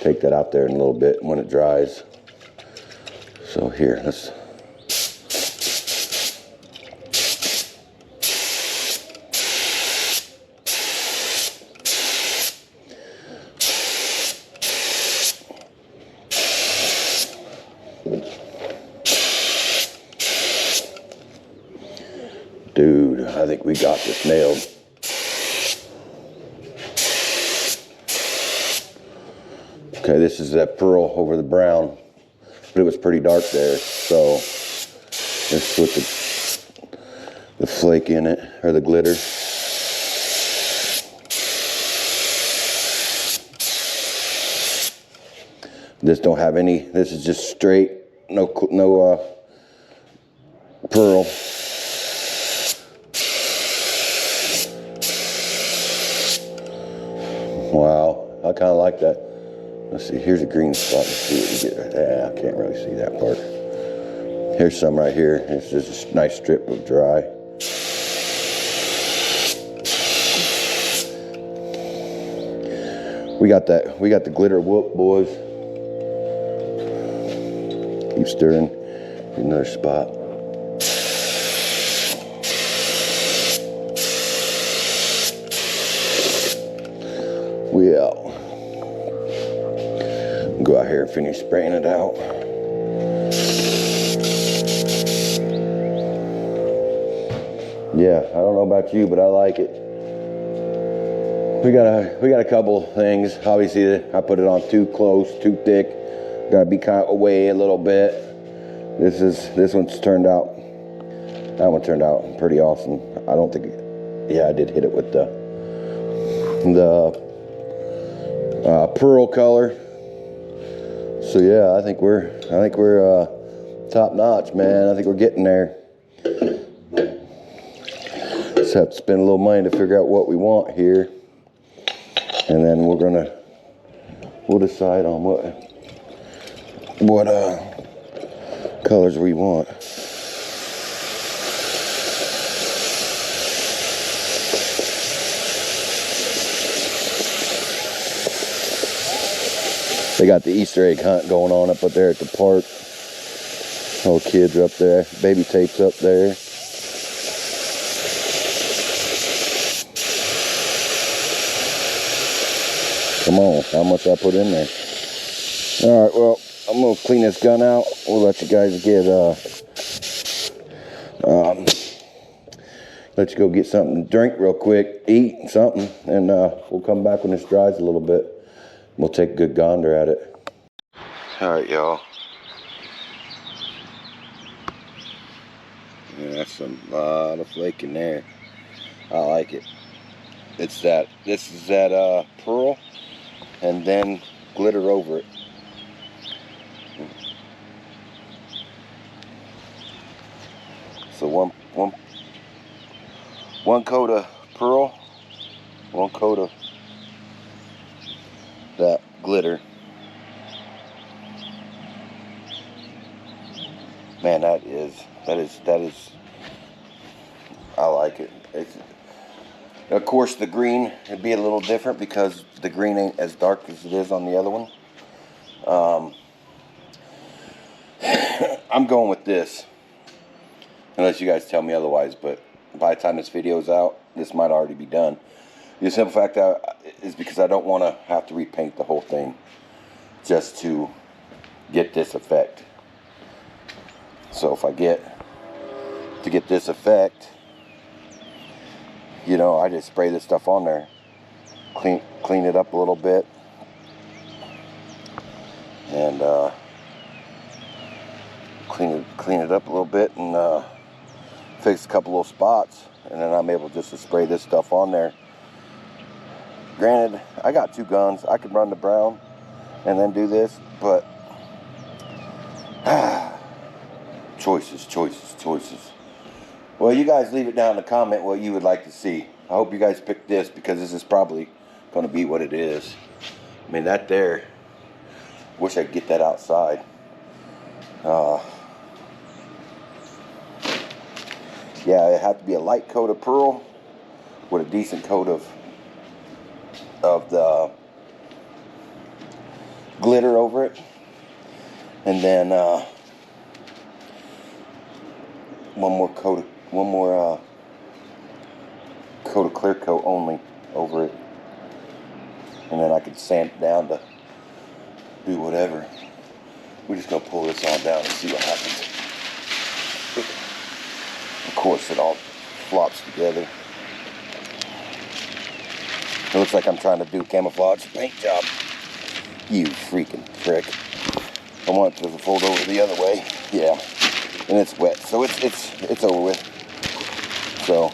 take that out there in a little bit when it dries. So here, let's. Dude, I think we got this nailed. Okay, this is that pearl over the brown, but it was pretty dark there, so let's put the flake in it, or the glitter. This don't have any, this is just straight, no pearl. Wow, I kind of like that. Let's see, here's a green spot. Let's see what we get right there. I can't really see that part. Here's some right here. It's just a nice strip of dry. We got the glitter whoop, boys. Keep stirring. Another spot. We out. Go out here and finish spraying it out. Yeah, I don't know about you, but I like it. We got a couple things. Obviously, I put it on too close, too thick. Gotta be kind of away a little bit. This one's turned out. That one turned out pretty awesome. I don't think. Yeah, I did hit it with the pearl color. So yeah, I think we're top notch, man. I think we're getting there. Just have to spend a little money to figure out what we want here, and then we'll decide on what colors we want. They got the Easter egg hunt going on up there at the park. All kids are up there. Baby tape's up there. Come on, how much I put in there? All right, well, I'm gonna clean this gun out. We'll let you guys get let you go get something to drink real quick, eat something, and we'll come back when this dries a little bit. We'll take a good gander at it. All right, y'all. Yeah, that's a lot of flake in there. I like it. This is that pearl, and then glitter over it. So one coat of pearl, one coat of that glitter. Man, that is I like it. Of course, the green would be a little different because the green ain't as dark as it is on the other one. I'm going with this, unless you guys tell me otherwise, but by the time this video's out, this might already be done. The simple fact is because I don't want to have to repaint the whole thing just to get this effect. So if I get this effect, you know, I just spray this stuff on there, clean it up a little bit, and clean it up a little bit, and fix a couple little spots, and then I'm able just to spray this stuff on there Granted, I got 2 guns. I could run the brown and then do this, but choices. Well, you guys leave it down in the comment what you would like to see. I hope you guys pick this, because this is probably going to be what it is. I mean, that there, wish I could get that outside. Yeah, it had to be a light coat of pearl with a decent coat of the glitter over it, and then one more coat of clear coat only over it, and then I could sand it down to do whatever. We're just gonna pull this all down and see what happens. Of course, it all flops together. It looks like I'm trying to do camouflage paint job. You freaking prick. I want it to fold over the other way. Yeah. And it's wet, so it's over with. So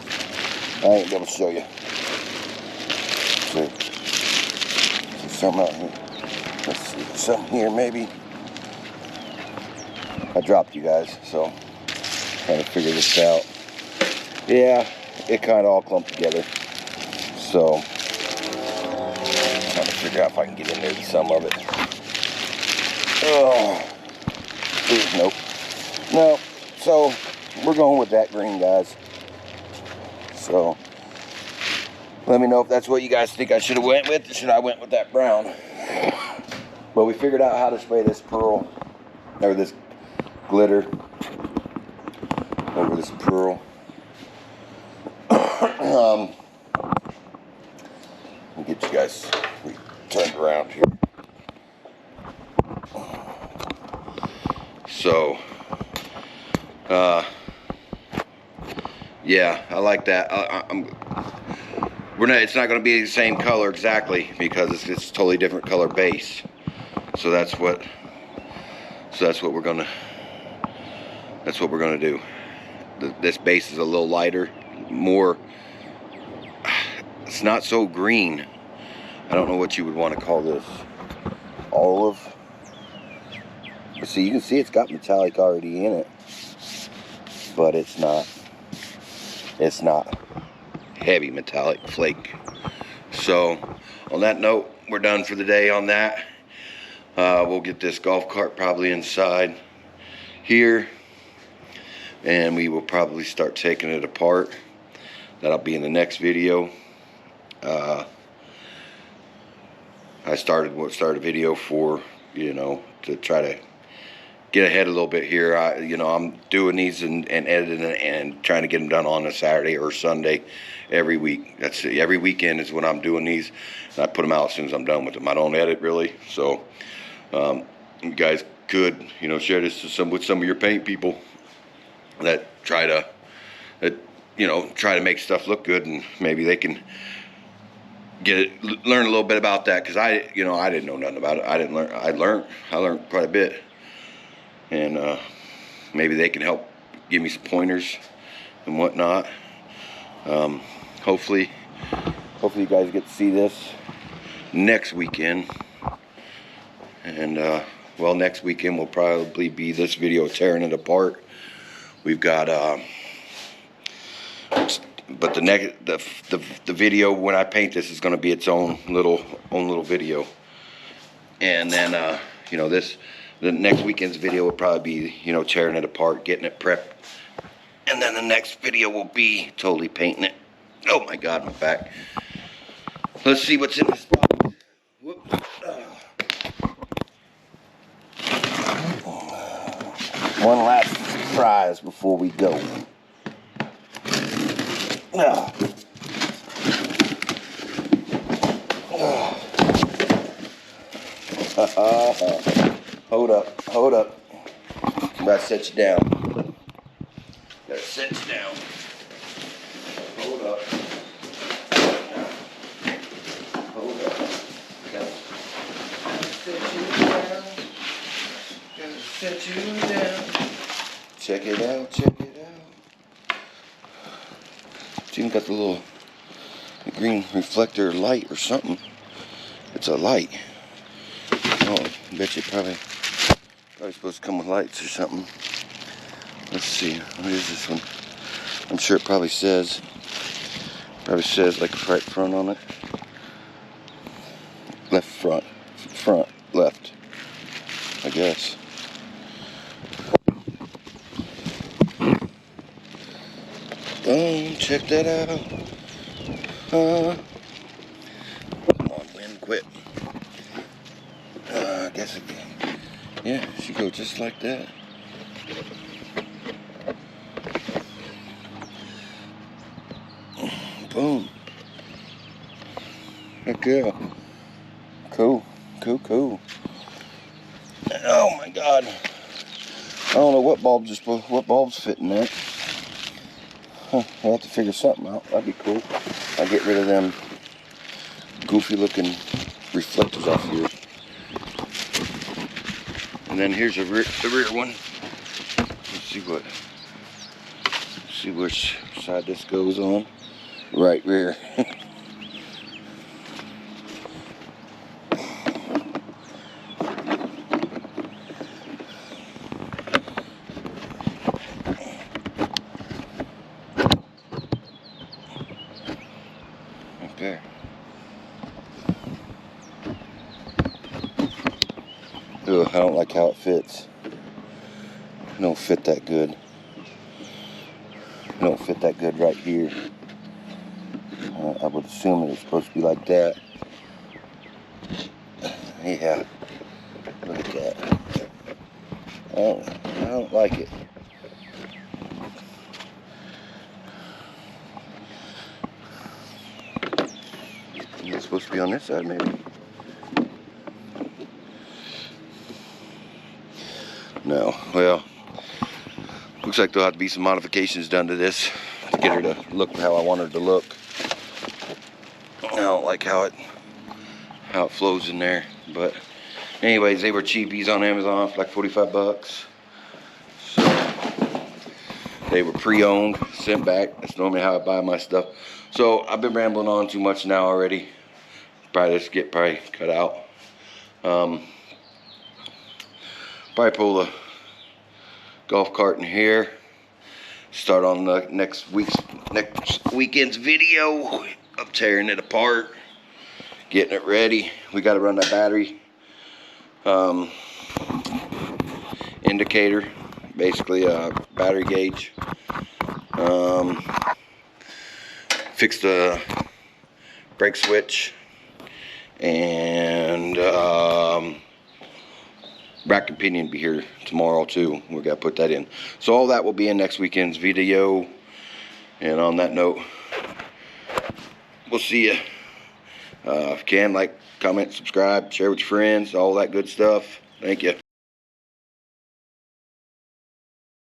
I ain't gonna show you. See something out here. Let's see, something here maybe. I dropped you guys, so trying to figure this out. Yeah, it kind of all clumped together. So trying to figure out if I can get in there with some of it. Oh, nope. No, so we're going with that green, guys. So let me know if that's what you guys think I should have went with, or should I went with that brown. But we figured out how to spray this pearl, or this glitter over this pearl. Let me get you guys turned around here. So yeah, I like that. It's not going to be the same color exactly, because it's a totally different color base. So that's what we're gonna do. This base is a little lighter, more. It's not so green. I don't know what you would want to call this. Olive. But see, you can see it's got metallic already in it, but it's not heavy metallic flake. So on that note, we're done for the day on that. We'll get this golf cart probably inside here, and we will probably start taking it apart. That'll be in the next video. I started a video for, to try to get ahead a little bit here. I'm doing these and editing and trying to get them done on a Saturday or Sunday every week. That's it. Every weekend is when I'm doing these, and I put them out as soon as I'm done with them. I don't edit really, so you guys could, share this with some of your paint people that try to make stuff look good, and maybe they can learn a little bit about that, because I didn't know nothing about it. I learned quite a bit, and maybe they can help give me some pointers and whatnot. Hopefully you guys get to see this next weekend, and well, next weekend will probably be this video tearing it apart. We've got but the video when I paint this is going to be its own little video, and then the next weekend's video will probably be tearing it apart, getting it prepped, and then the next video will be totally painting it. Oh my God, my back. Let's see what's in this box. Whoops. One last surprise before we go. Hold up. I'm about to set you down. Gotta set you down. Hold up. Gotta set you down. Check it out. She even got the little green reflector light or something. It's a light. Oh, I bet you probably supposed to come with lights or something. Let's see, what is this one? I'm sure it probably says like right front on it. Left front, left, I guess. Check that out. Come on, wind, quit. I guess it can. Yeah, she goes just like that. Boom. Heck yeah. Cool. Oh my God. I don't know what bulbs fit in that. Huh, I'll have to figure something out. That'd be cool. I'll get rid of them goofy looking reflectors off here. And then here's the rear one. Let's see which side this goes on. Right rear. There. Ugh, I don't like how it fits. It don't fit that good. It don't fit that good right here. I would assume that it's supposed to be like that. Yeah. Look at that. I don't like it. It's supposed to be on this side, maybe. No, well, looks like there'll have to be some modifications done to this to get her to look how I want her to look. I don't like how it flows in there, but anyways, they were cheapies on Amazon for like 45 bucks. So they were pre-owned, sent back. That's normally how I buy my stuff. So I've been rambling on too much now already. Probably just get cut out. Probably pull the golf cart in here. Start on the next weekend's video of tearing it apart, getting it ready. We got to run that battery indicator, basically a battery gauge. Fix the brake switch, and rack and pinion be here tomorrow too. We got to put that in. So all that will be in next weekend's video. And on that note, we'll see you. If you can, like, comment, subscribe, share with your friends, all that good stuff. Thank you.